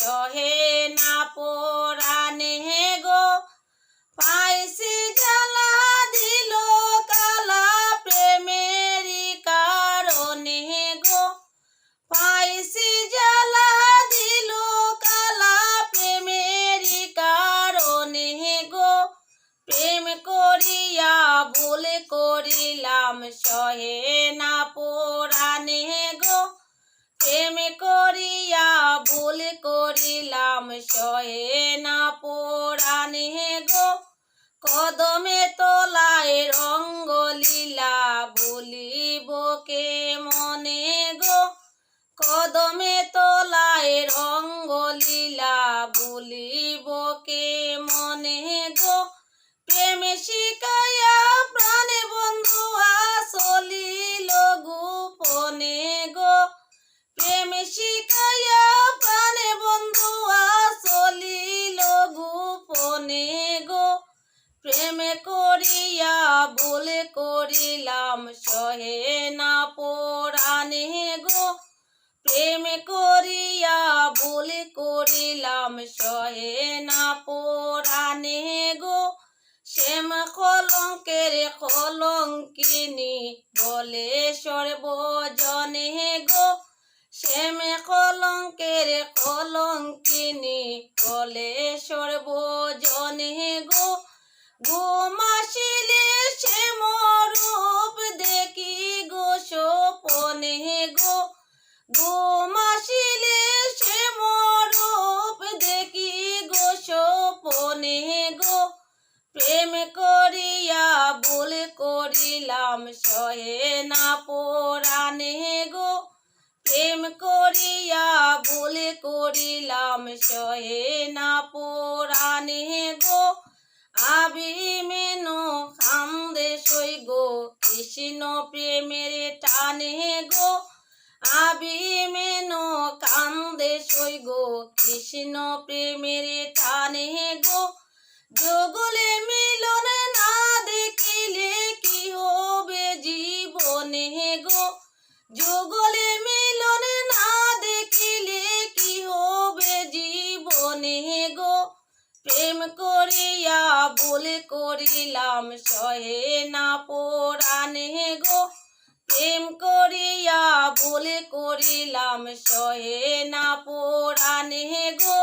সহে না পরাণে গো। পাইছি জ্বালা দিল কালা প্রেমেরই কারণে গো। পাইছি জ্বালা দিল কালা প্রেমেরই কারণে গো। প্রেম করিয়া ভুল করিলাম সহে না পরাণে গো। প্রেম করিয়া ভুল করিলাম সহে না পরাণে গো। কদমে তলায় রঙ্গলীলা বলিব কে মনে গো। কদমে তলায় রঙ্গলীলা বলিব কে মনে গো। প্রেম শিখাইয়া প্রাণে বন্ধুয়া চলিল গোপনে গো। প্রেম শিখাইয়া প্রাণে বন্ধুয়া চলিল গোপনে গো। প্রেম করিয়া ভুল করিলাম সহে না পরাণে গো। প্রেম করিয়া ভুল করিলাম সহে না পরাণে গো। শ্যাম কলঙ্কের কলঙ্কিনী বলে সর্বজনে গো। শ্যাম কলঙ্কের কলঙ্কিনী বলে সর্বজনে গো। ঘুমাসিলে শ্যাম রূপ দেখি গো স্বপনে গো। ঘুমাসিলে শ্যাম রূপ দেখি গো স্বপনে গো। প্রেম করিয়া ভুল করিলাম সহে না পরাণে গো। প্রেম করিয়া ভুল করিলাম সহে না পরাণে গো। আবি মেনো কান্দে সই গো কৃষ্ণ প্রেমের টানে গো। আবি মেনো কান্দে সই গো কৃষ্ণ প্রেমের টানে গো। যুগলে মিলন না দেখিলে কি হবে জীবনে গো। যুগলে মিলন না দেখিলে কি হবে জীবনে গো। প্রেম করিয়া ভুল করিলাম সহে না পরাণে গো। প্রেম করিয়া ভুল করিলাম সহে না পরাণে গো।